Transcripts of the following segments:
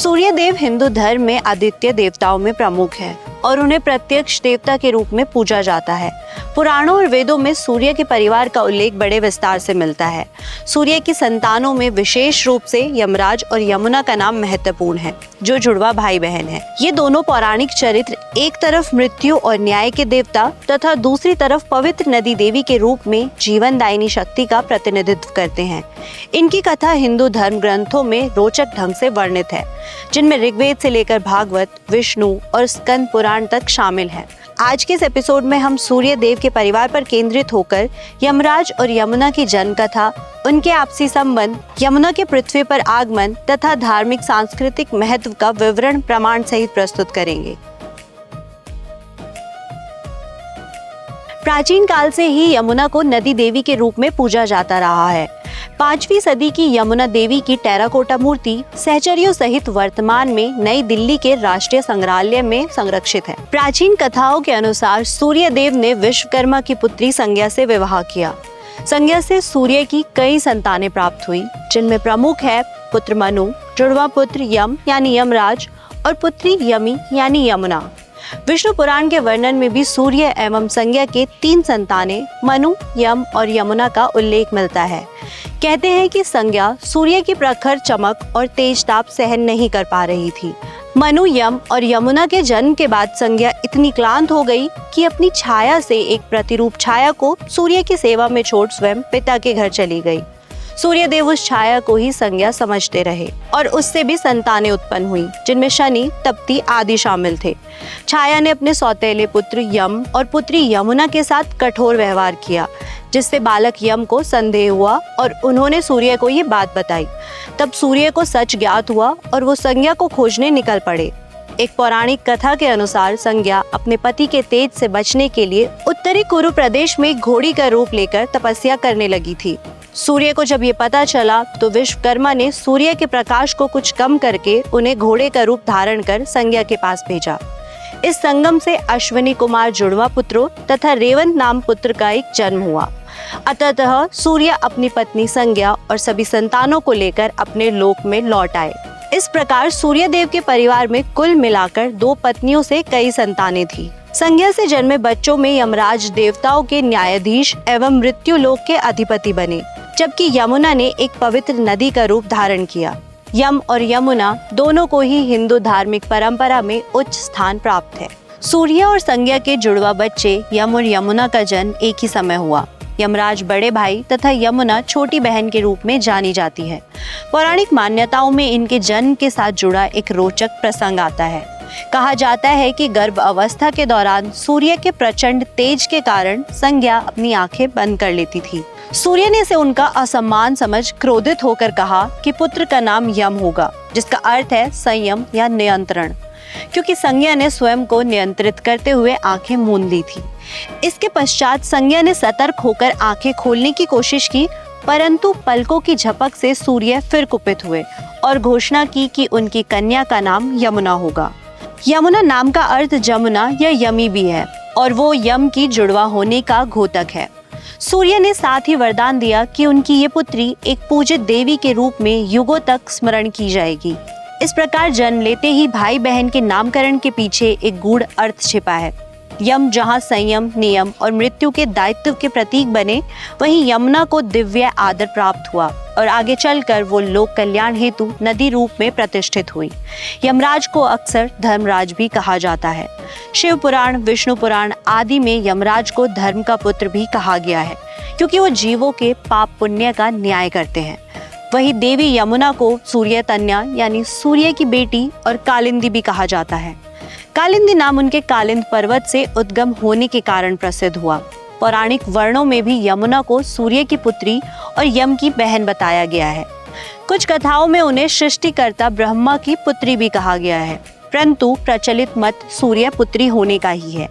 सूर्य देव हिंदू धर्म में आदित्य देवताओं में प्रमुख है और उन्हें प्रत्यक्ष देवता के रूप में पूजा जाता है। पुराणों और वेदों में सूर्य के परिवार का उल्लेख बड़े विस्तार से मिलता है। सूर्य की संतानों में विशेष रूप से यमराज और यमुना का नाम महत्वपूर्ण है, जो जुड़वा भाई बहन है। ये दोनों पौराणिक चरित्र एक तरफ मृत्यु और न्याय के देवता तथा दूसरी तरफ पवित्र नदी देवी के रूप में जीवनदायिनी शक्ति का प्रतिनिधित्व करते हैं। इनकी कथा हिंदू धर्म ग्रंथों में रोचक ढंग से वर्णित है, जिनमें ऋग्वेद से लेकर भागवत, विष्णु और स्कंद पुराण तक शामिल है। आज के इस एपिसोड में हम सूर्य देव के परिवार पर केंद्रित होकर यमराज और यमुना की जन्म कथा, उनके आपसी संबंध, यमुना के पृथ्वी पर आगमन तथा धार्मिक सांस्कृतिक महत्व का विवरण प्रमाण सहित प्रस्तुत करेंगे। प्राचीन काल से ही यमुना को नदी देवी के रूप में पूजा जाता रहा है। 5वीं सदी की यमुना देवी की टेराकोटा मूर्ति सहचरियों सहित वर्तमान में नई दिल्ली के राष्ट्रीय संग्रहालय में संरक्षित है। प्राचीन कथाओं के अनुसार सूर्य देव ने विश्वकर्मा की पुत्री संज्ञा से विवाह किया। संज्ञा से सूर्य की कई संतानें प्राप्त हुई, जिनमें प्रमुख है पुत्र मनु, जुड़वा पुत्र यम यानी यमराज और पुत्री यमी यानी यमुना। विष्णु पुराण के वर्णन में भी सूर्य एवं संज्ञा के 3 संतानें मनु, यम और यमुना का उल्लेख मिलता है। कहते हैं कि संज्ञा सूर्य की प्रखर चमक और तेज ताप सहन नहीं कर पा रही थी। मनु, यम और यमुना के जन्म के बाद संज्ञा इतनी क्लांत हो गई कि अपनी छाया से एक प्रतिरूप छाया को सूर्य की सेवा में छोड़ स्वयं पिता के घर चली गई। सूर्य देव उस छाया को ही संज्ञा समझते रहे और उससे भी संतानें उत्पन्न हुई, जिनमें शनि, तप्ती आदि शामिल थे। छाया ने अपने सौतेले पुत्र यम और पुत्री यमुना के साथ कठोर व्यवहार किया, जिससे बालक यम को संदेह हुआ और उन्होंने सूर्य को ये बात बताई। तब सूर्य को सच ज्ञात हुआ और वो संज्ञा को खोजने निकल पड़े। एक पौराणिक कथा के अनुसार संज्ञा अपने पति के तेज से बचने के लिए उत्तरी कुरु प्रदेश में घोड़ी का रूप लेकर तपस्या करने लगी थी। सूर्य को जब ये पता चला तो विश्वकर्मा ने सूर्य के प्रकाश को कुछ कम करके उन्हें घोड़े का रूप धारण कर संज्ञा के पास भेजा। इस संगम से अश्विनी कुमार जुड़वा पुत्रों तथा रेवंत नाम पुत्र का एक जन्म हुआ। अतः सूर्य अपनी पत्नी संज्ञा और सभी संतानों को लेकर अपने लोक में लौट आए। इस प्रकार सूर्य देव के परिवार में कुल मिलाकर 2 पत्नियों से कई संतानें थी। संज्ञा से जन्मे बच्चों में यमराज देवताओं के न्यायाधीश एवं मृत्यु लोक के अधिपति बने, जबकि यमुना ने एक पवित्र नदी का रूप धारण किया। यम और यमुना दोनों को ही हिंदू धार्मिक परंपरा में उच्च स्थान प्राप्त है। सूर्य और संज्ञा के जुड़वा बच्चे यम और यमुना का जन्म एक ही समय हुआ। यमराज बड़े भाई तथा यमुना छोटी बहन के रूप में जानी जाती है। पौराणिक मान्यताओं में इनके जन्म के साथ जुड़ा एक रोचक प्रसंग आता है। कहा जाता है कि गर्भ अवस्था के दौरान सूर्य के प्रचंड तेज के कारण संज्ञा अपनी आंखें बंद कर लेती थी। सूर्य ने इसे उनका असम्मान समझ क्रोधित होकर कहा कि पुत्र का नाम यम होगा, जिसका अर्थ है संयम या नियंत्रण, क्योंकि संज्ञा ने स्वयं को नियंत्रित करते हुए आंखें मूंद ली थी। इसके पश्चात संज्ञा ने सतर्क होकर आंखें खोलने की कोशिश की, परंतु पलकों की झपक से सूर्य फिर कुपित हुए और घोषणा की कि उनकी कन्या का नाम यमुना होगा। यमुना नाम का अर्थ जमुना या यमी भी है और वो यम की जुड़वा होने का घोतक है। सूर्य ने साथ ही वरदान दिया कि उनकी ये पुत्री एक पूजित देवी के रूप में युगों तक स्मरण की जाएगी। इस प्रकार जन्म लेते ही भाई बहन के नामकरण के पीछे एक गूढ़ अर्थ छिपा है। यम जहाँ संयम, नियम और मृत्यु के दायित्व के प्रतीक बने, वहीं यमुना को दिव्य आदर प्राप्त हुआ और आगे चलकर वो लोक कल्याण हेतु नदी रूप में प्रतिष्ठित हुई। यमराज को अक्सर धर्मराज भी कहा जाता है। शिव पुराण, विष्णु पुराण आदि में यमराज को धर्म का पुत्र भी कहा गया है, क्योंकि वो जीवों के पाप पुण्य का न्याय करते हैं। वही देवी यमुना को सूर्य तन्या यानी सूर्य की बेटी और कालिंदी भी कहा जाता है। कालिंदी नाम उनके कालिंद पर्वत से उद्गम होने के कारण प्रसिद्ध हुआ। पौराणिक वर्णों में भी यमुना को सूर्य की पुत्री और यम की बहन बताया गया है। कुछ कथाओं में उन्हें सृष्टिकर्ता ब्रह्मा की पुत्री भी कहा गया है, परंतु प्रचलित मत सूर्य पुत्री होने का ही है।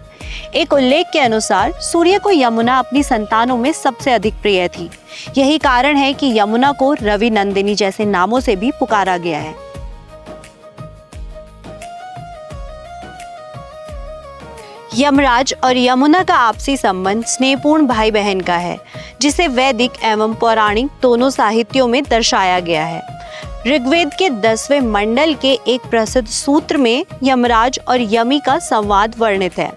एक उल्लेख के अनुसार सूर्य को यमुना अपनी संतानों में सबसे अधिक प्रिय थी। यही कारण है कि यमुना को रवि नंदिनी जैसे नामों से भी पुकारा गया है। यमराज और यमुना का आपसी संबंध स्नेहपूर्ण भाई बहन का है, जिसे वैदिक एवं पौराणिक दोनों साहित्यों में दर्शाया गया है। ऋग्वेद के 10वें मंडल के एक प्रसिद्ध सूत्र में यमराज और यमी का संवाद वर्णित है।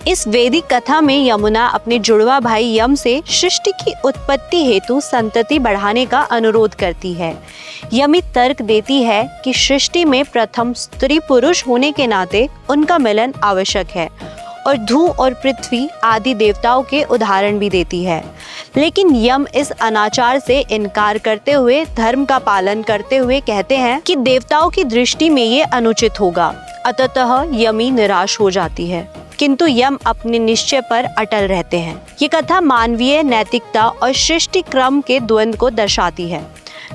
इस वैदिक कथा में यमुना अपने जुड़वा भाई यम से सृष्टि की उत्पत्ति हेतु संतति बढ़ाने का अनुरोध करती है। यमी तर्क देती है कि सृष्टि में प्रथम स्त्री पुरुष होने के नाते उनका मिलन आवश्यक है और धू और पृथ्वी आदि देवताओं के उदाहरण भी देती है। लेकिन यम इस अनाचार से इनकार करते हुए धर्म का पालन करते हुए कहते हैं कि देवताओं की दृष्टि में ये अनुचित होगा। अतः यमी निराश हो जाती है, किंतु यम अपने निश्चय पर अटल रहते हैं। ये कथा मानवीय नैतिकता और सृष्टि क्रम के द्वंद्व को दर्शाती है।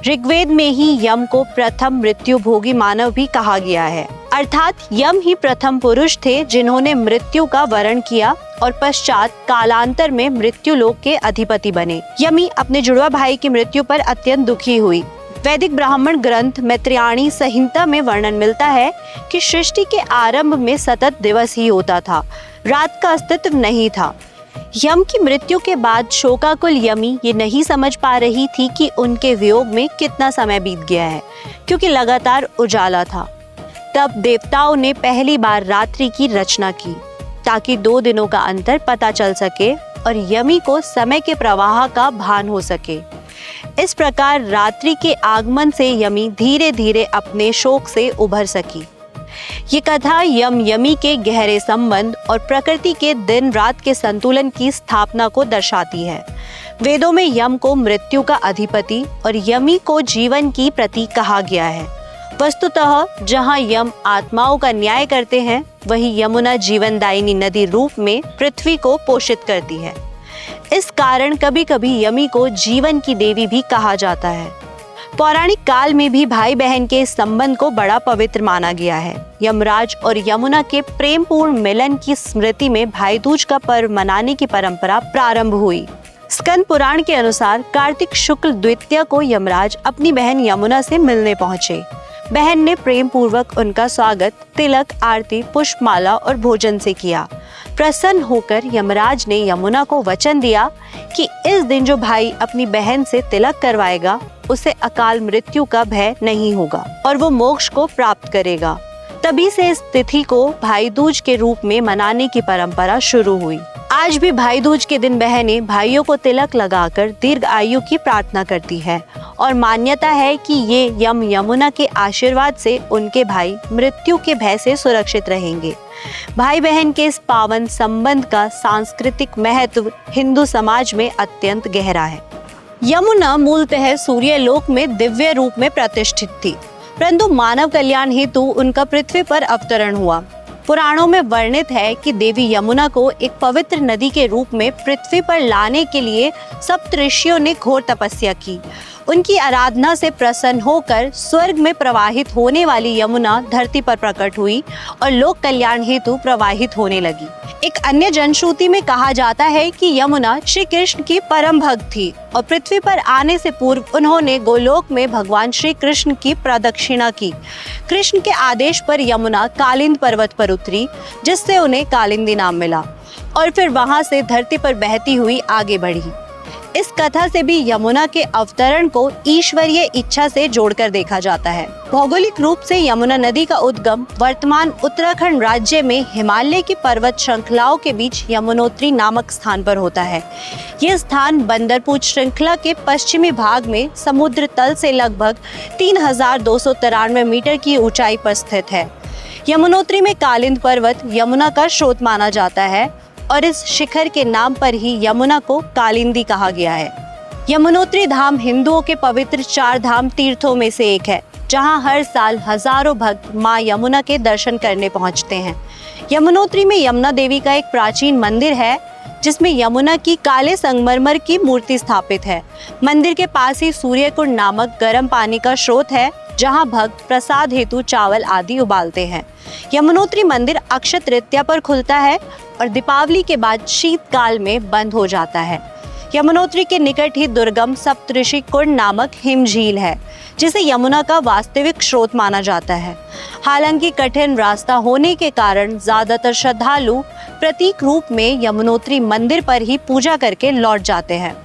ऋग्वेद में ही यम को प्रथम मृत्यु भोगी मानव भी कहा गया है, अर्थात यम ही प्रथम पुरुष थे जिन्होंने मृत्यु का वरण किया और पश्चात कालांतर में मृत्यु लोक के अधिपति बने। यमी अपने जुड़वा भाई की मृत्यु पर अत्यंत दुखी हुई। वैदिक ब्राह्मण ग्रंथ मैत्रेयणी संहिता में वर्णन मिलता है कि सृष्टि के आरंभ में सतत दिवस ही होता था, रात का अस्तित्व नहीं था। यम की मृत्यु के बाद शोकाकुल यमी ये नहीं समझ पा रही थी कि उनके वियोग में कितना समय बीत गया है, क्योंकि लगातार उजाला था। तब देवताओं ने पहली बार रात्रि की रचना की ताकि 2 दिनों का अंतर पता चल सके और यमी को समय के प्रवाह का भान हो सके। इस प्रकार रात्रि के आगमन से यमी धीरे धीरे अपने शोक से उभर सकी। ये कथा यम यमी के गहरे संबंध और प्रकृति के दिन रात के संतुलन की स्थापना को दर्शाती है। वेदों में यम को मृत्यु का अधिपति और यमी को जीवन की प्रतीक कहा गया है। वस्तुतः जहाँ यम आत्माओं का न्याय करते हैं, वही यमुना जीवनदायिनी नदी रूप में पृथ्वी को पोषित करती है। इस कारण कभी कभी यमी को जीवन की देवी भी कहा जाता है। पौराणिक काल में भी भाई बहन के इस संबंध को बड़ा पवित्र माना गया है। यमराज और यमुना के प्रेमपूर्ण मिलन की स्मृति में भाई दूज का पर्व मनाने की परंपरा प्रारंभ हुई। स्कंद पुराण के अनुसार कार्तिक शुक्ल द्वितीया को यमराज अपनी बहन यमुना से मिलने पहुंचे। बहन ने प्रेम पूर्वक उनका स्वागत तिलक, आरती, पुष्पमाला और भोजन से किया। प्रसन्न होकर यमराज ने यमुना को वचन दिया कि इस दिन जो भाई अपनी बहन से तिलक करवाएगा उसे अकाल मृत्यु का भय नहीं होगा और वो मोक्ष को प्राप्त करेगा। तभी से इस तिथि को भाई दूज के रूप में मनाने की परंपरा शुरू हुई। आज भी भाई दूज के दिन बहनें भाइयों को तिलक लगाकर दीर्घ आयु की प्रार्थना करती है और मान्यता है कि ये यम यमुना के आशीर्वाद से उनके भाई मृत्यु के भय से सुरक्षित रहेंगे। भाई बहन के इस पावन संबंध का सांस्कृतिक महत्व हिंदू समाज में अत्यंत गहरा है। यमुना मूलतः सूर्यलोक में दिव्य रूप में प्रतिष्ठित थी, परंतु मानव कल्याण हेतु उनका पृथ्वी पर अवतरण हुआ। पुराणों में वर्णित है कि देवी यमुना को एक पवित्र नदी के रूप में पृथ्वी पर लाने के लिए सप्तऋषियों ने घोर तपस्या की। उनकी आराधना से प्रसन्न होकर स्वर्ग में प्रवाहित होने वाली यमुना धरती पर प्रकट हुई और लोक कल्याण हेतु प्रवाहित होने लगी। एक अन्य जनश्रुति में कहा जाता है कि यमुना श्री कृष्ण की परम भक्त थी और पृथ्वी पर आने से पूर्व उन्होंने गोलोक में भगवान श्री कृष्ण की प्रदक्षिणा की। कृष्ण के आदेश पर यमुना कालिंद पर्वत पर उतरी, जिससे उन्हें कालिंदी नाम मिला और फिर वहां से धरती पर बहती हुई आगे बढ़ी। इस कथा से भी यमुना के अवतरण को ईश्वरीय इच्छा से जोड़कर देखा जाता है। भौगोलिक रूप से यमुना नदी का उद्गम वर्तमान उत्तराखंड राज्य में हिमालय की पर्वत श्रृंखलाओं के बीच यमुनोत्री नामक स्थान पर होता है। यह स्थान बंदरपुर श्रृंखला के पश्चिमी भाग में समुद्र तल से लगभग 3293 मीटर की ऊंचाई पर स्थित है। यमुनोत्री में कालिंद पर्वत यमुना का स्रोत माना जाता है और इस शिखर के नाम पर ही यमुना को कालिंदी कहा गया है। यमुनोत्री धाम हिंदुओं के पवित्र 4 धाम तीर्थों में से एक है, जहां हर साल हजारों भक्त मां यमुना के दर्शन करने पहुंचते हैं। यमुनोत्री में यमुना देवी का एक प्राचीन मंदिर है, जिसमें यमुना की काले संगमरमर की मूर्ति स्थापित है। मंदिर के पास ही सूर्यकुंड नामक गर्म पानी का स्रोत है, जहां भक्त प्रसाद हेतु चावल आदि उबालते हैं। यमुनोत्री मंदिर अक्षय तृतीया पर खुलता है और दीपावली के बाद शीतकाल में बंद हो जाता है। यमुनोत्री के निकट ही दुर्गम सप्तऋषि कुंड नामक हिम झील है, जिसे यमुना का वास्तविक स्रोत माना जाता है। हालांकि कठिन रास्ता होने के कारण ज्यादातर श्रद्धालु प्रतीक रूप में यमुनोत्री मंदिर पर ही पूजा करके लौट जाते हैं।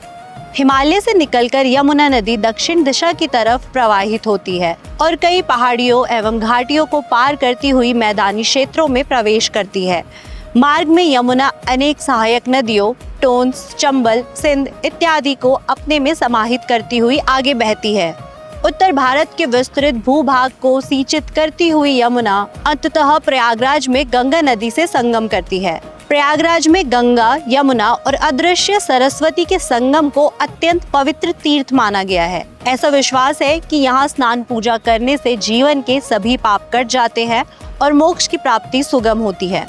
हिमालय से निकलकर यमुना नदी दक्षिण दिशा की तरफ प्रवाहित होती है और कई पहाड़ियों एवं घाटियों को पार करती हुई मैदानी क्षेत्रों में प्रवेश करती है। मार्ग में यमुना अनेक सहायक नदियों टोंस, चंबल, सिंध इत्यादि को अपने में समाहित करती हुई आगे बहती है। उत्तर भारत के विस्तृत भूभाग को सिंचित करती हुई यमुना अंततः प्रयागराज में गंगा नदी से संगम करती है। प्रयागराज में गंगा, यमुना और अदृश्य सरस्वती के संगम को अत्यंत पवित्र तीर्थ माना गया है। ऐसा विश्वास है कि यहाँ स्नान पूजा करने से जीवन के सभी पाप कट जाते हैं और मोक्ष की प्राप्ति सुगम होती है।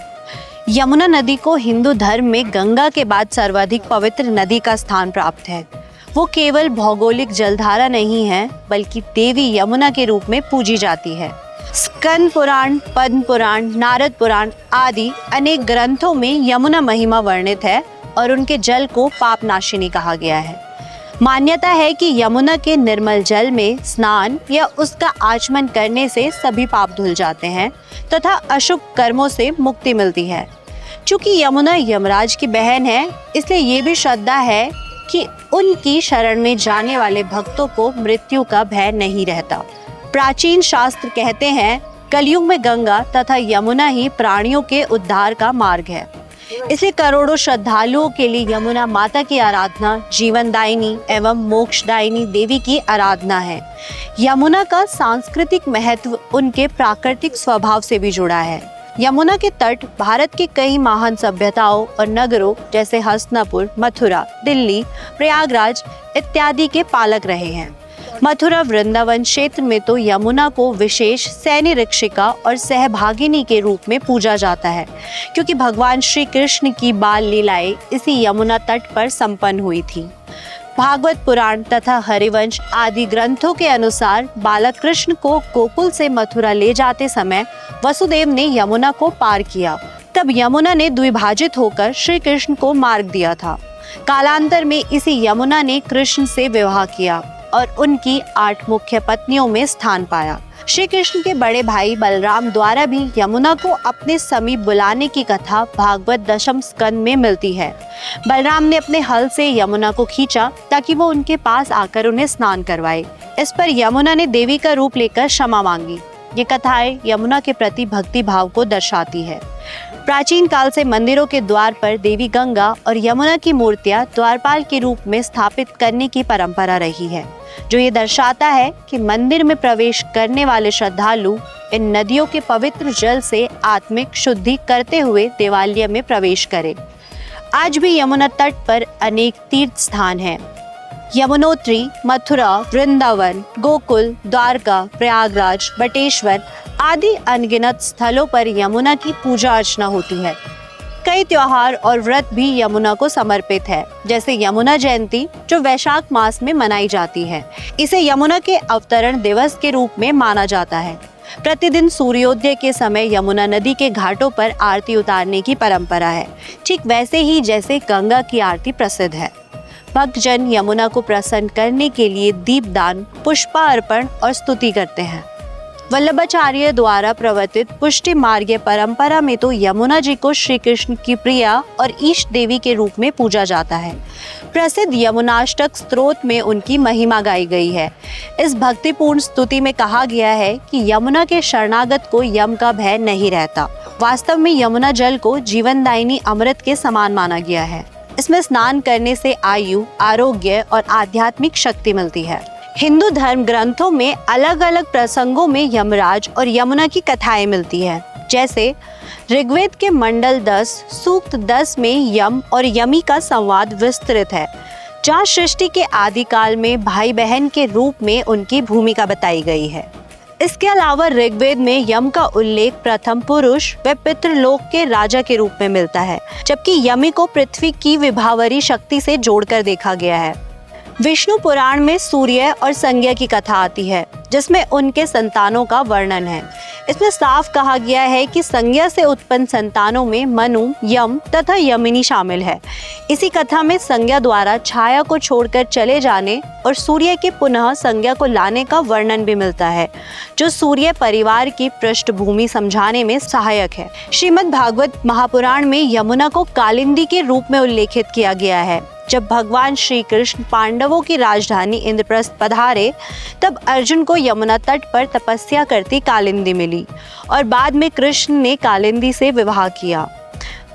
यमुना नदी को हिंदू धर्म में गंगा के बाद सर्वाधिक पवित्र नदी का स्थान प्राप्त है। वो केवल भौगोलिक जलधारा नहीं है, बल्कि देवी यमुना के रूप में पूजी जाती है। स्कंद पुराण, पद्म पुराण, नारद पुराण आदि अनेक ग्रंथों में यमुना महिमा वर्णित है और उनके जल को पापनाशिनी कहा गया है। मान्यता है कि यमुना के निर्मल जल में स्नान या उसका आचमन करने से सभी पाप धुल जाते हैं तथा अशुभ कर्मों से मुक्ति मिलती है। चूंकि यमुना यमराज की बहन है, इसलिए ये भी श्रद्धा है कि उनकी शरण में जाने वाले भक्तों को मृत्यु का भय नहीं रहता। प्राचीन शास्त्र कहते हैं कलयुग में गंगा तथा यमुना ही प्राणियों के उद्धार का मार्ग है। इसलिए करोड़ों श्रद्धालुओं के लिए यमुना माता की आराधना जीवनदायिनी एवं मोक्षदायिनी देवी की आराधना है। यमुना का सांस्कृतिक महत्व उनके प्राकृतिक स्वभाव से भी जुड़ा है। यमुना के तट भारत के कई महान सभ्यताओं और नगरों जैसे हस्तिनापुर, मथुरा, दिल्ली, प्रयागराज इत्यादि के पालक रहे हैं। मथुरा वृंदावन क्षेत्र में तो यमुना को विशेष सैन्य रक्षिका और सहभागिनी के रूप में पूजा जाता है, क्योंकि भगवान श्री कृष्ण की बाल लीलाएं इसी यमुना तट पर संपन्न हुई थी। भागवत पुराण तथा हरिवंश आदि ग्रंथों के अनुसार बालक कृष्ण को गोकुल से मथुरा ले जाते समय वसुदेव ने यमुना को पार किया। तब यमुना ने द्विभाजित होकर श्री कृष्ण को मार्ग दिया था। कालांतर में इसी यमुना ने कृष्ण से विवाह किया और उनकी 8 मुख्य पत्नियों में स्थान पाया। श्री कृष्ण के बड़े भाई बलराम द्वारा भी यमुना को अपने समीप बुलाने की कथा भागवत दशम स्कंद में मिलती है। बलराम ने अपने हल से यमुना को खींचा ताकि वो उनके पास आकर उन्हें स्नान करवाए। इस पर यमुना ने देवी का रूप लेकर क्षमा मांगी। ये कथाएं यमुना के प्रति भक्ति भाव को दर्शाती है। प्राचीन काल से मंदिरों के द्वार पर देवी गंगा और यमुना की मूर्तियां द्वारपाल के रूप में स्थापित करने की परंपरा रही है, जो ये दर्शाता है कि मंदिर में प्रवेश करने वाले श्रद्धालु इन नदियों के पवित्र जल से आत्मिक शुद्धि करते हुए देवालय में प्रवेश करें। आज भी यमुना तट पर अनेक तीर्थ स्थान हैं। यमुनोत्री, मथुरा, वृंदावन, गोकुल, द्वारका, प्रयागराज, बटेश्वर आदि अनगिनत स्थलों पर यमुना की पूजा अर्चना होती है। कई त्योहार और व्रत भी यमुना को समर्पित है, जैसे यमुना जयंती जो वैशाख मास में मनाई जाती है। इसे यमुना के अवतरण दिवस के रूप में माना जाता है। प्रतिदिन सूर्योदय के समय यमुना नदी के घाटों पर आरती उतारने की परंपरा है, ठीक वैसे ही जैसे गंगा की आरती प्रसिद्ध है। भक्तजन यमुना को प्रसन्न करने के लिए दीपदान, पुष्पार्पण और स्तुति करते हैं। वल्लभाचार्य द्वारा प्रवर्तित पुष्टि मार्गीय परंपरा में तो यमुना जी को श्री कृष्ण की प्रिया और ईष्ट देवी के रूप में पूजा जाता है। प्रसिद्ध यमुनाष्टक स्तोत्र में उनकी महिमा गाई गई है। इस भक्तिपूर्ण स्तुति में कहा गया है कि यमुना के शरणागत को यम का भय नहीं रहता। वास्तव में यमुना जल को जीवनदायिनी अमृत के समान माना गया है। इसमें स्नान करने से आयु, आरोग्य और आध्यात्मिक शक्ति मिलती है। हिंदू धर्म ग्रंथों में अलग अलग प्रसंगों में यमराज और यमुना की कथाएं मिलती है। जैसे ऋग्वेद के मंडल 10 सूक्त 10 में यम और यमी का संवाद विस्तृत है, जहाँ सृष्टि के आदिकाल में भाई बहन के रूप में उनकी भूमिका बताई गई है। इसके अलावा ऋग्वेद में यम का उल्लेख प्रथम पुरुष व पितृलोक के राजा के रूप में मिलता है, जबकि यमी को पृथ्वी की विभावरी शक्ति से जोड़कर देखा गया है। विष्णु पुराण में सूर्य और संज्ञा की कथा आती है। जिसमें उनके संतानों का वर्णन है। इसमें साफ कहा गया है कि संज्ञा से उत्पन्न संतानों में मनु, यम तथा यमिनी शामिल है। इसी कथा में संज्ञा द्वारा छाया को छोड़कर चले जाने और सूर्य के पुनः संज्ञा को लाने का वर्णन भी मिलता है, जो सूर्य परिवार की पृष्ठभूमि समझाने में सहायक है। श्रीमद् भागवत महापुराण में यमुना को कालिंदी के रूप में उल्लेखित किया गया है। जब भगवान श्री कृष्ण पांडवों की राजधानी इंद्रप्रस्थ पधारे, तब अर्जुन को यमुना तट पर तपस्या करती कालिंदी मिली और बाद में कृष्ण ने कालिंदी से विवाह किया।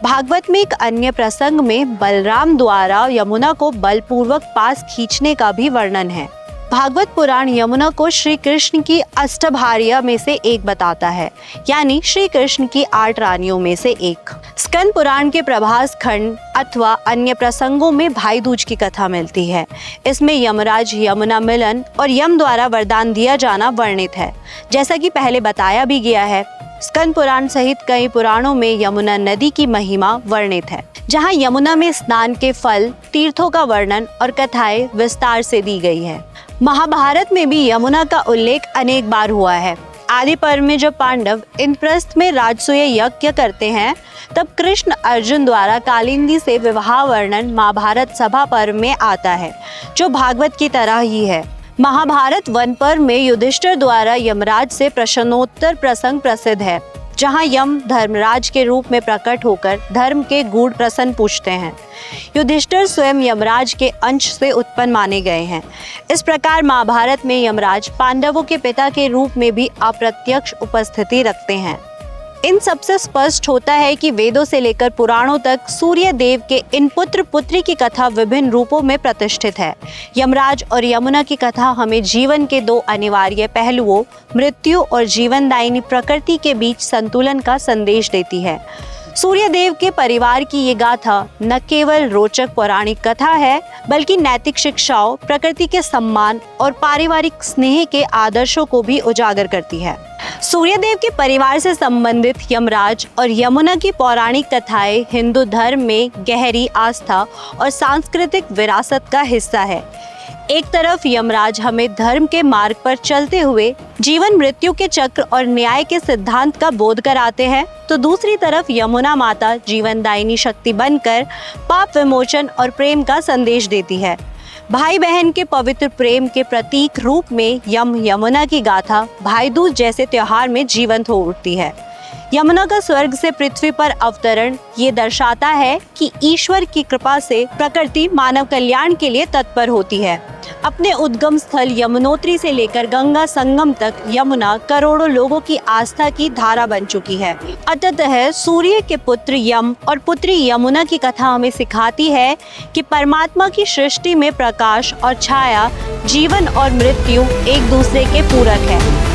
भागवत में एक अन्य प्रसंग में बलराम द्वारा यमुना को बलपूर्वक पास खींचने का भी वर्णन है। भागवत पुराण यमुना को श्री कृष्ण की अष्टभार्या में से एक बताता है, यानी श्री कृष्ण की 8 रानियों में से एक। स्कंद पुराण के प्रभास खंड अथवा अन्य प्रसंगों में भाई दूज की कथा मिलती है। इसमें यमराज यमुना मिलन और यम द्वारा वरदान दिया जाना वर्णित है। जैसा कि पहले बताया भी गया है, स्कंद पुराण सहित कई पुराणों में यमुना नदी की महिमा वर्णित है, जहाँ यमुना में स्नान के फल, तीर्थों का वर्णन और कथाएं विस्तार से दी गई है। महाभारत में भी यमुना का उल्लेख अनेक बार हुआ है। आदि पर्व में जब पांडव इंद्रप्रस्थ में राजसूय यज्ञ करते हैं, तब कृष्ण अर्जुन द्वारा कालिंदी से विवाह वर्णन महाभारत सभा पर्व में आता है, जो भागवत की तरह ही है। महाभारत वन पर्व में युधिष्ठिर द्वारा यमराज से प्रश्नोत्तर प्रसंग प्रसिद्ध है, जहां यम धर्मराज के रूप में प्रकट होकर धर्म के गूढ़ प्रश्न पूछते हैं। युधिष्ठिर स्वयं यमराज के अंश से उत्पन्न माने गए हैं। इस प्रकार महाभारत में यमराज पांडवों के पिता के रूप में भी अप्रत्यक्ष उपस्थिति रखते हैं। इन सबसे स्पष्ट होता है कि वेदों से लेकर पुराणों तक सूर्य देव के इन पुत्र पुत्री की कथा विभिन्न रूपों में प्रतिष्ठित है। यमराज और यमुना की कथा हमें जीवन के 2 अनिवार्य पहलुओं, मृत्यु और जीवनदायिनी प्रकृति के बीच संतुलन का संदेश देती है। सूर्य देव के परिवार की ये गाथा न केवल रोचक पौराणिक कथा है, बल्कि नैतिक शिक्षाओं, प्रकृति के सम्मान और पारिवारिक स्नेह के आदर्शों को भी उजागर करती है। सूर्यदेव के परिवार से संबंधित यमराज और यमुना की पौराणिक कथाएं हिंदू धर्म में गहरी आस्था और सांस्कृतिक विरासत का हिस्सा है। एक तरफ यमराज हमें धर्म के मार्ग पर चलते हुए जीवन मृत्यु के चक्र और न्याय के सिद्धांत का बोध कराते हैं, तो दूसरी तरफ यमुना माता जीवनदायिनी शक्ति बनकर पाप विमोचन और प्रेम का संदेश देती है। भाई बहन के पवित्र प्रेम के प्रतीक रूप में यमुना की गाथा भाई दूज जैसे त्योहार में जीवंत हो उठती है। यमुना का स्वर्ग से पृथ्वी पर अवतरण ये दर्शाता है कि ईश्वर की कृपा से प्रकृति मानव कल्याण के लिए तत्पर होती है। अपने उद्गम स्थल यमुनोत्री से लेकर गंगा संगम तक यमुना करोड़ों लोगों की आस्था की धारा बन चुकी है। अतः सूर्य के पुत्र यम और पुत्री यमुना की कथा हमें सिखाती है कि परमात्मा की सृष्टि में प्रकाश और छाया, जीवन और मृत्यु एक दूसरे के पूरक है।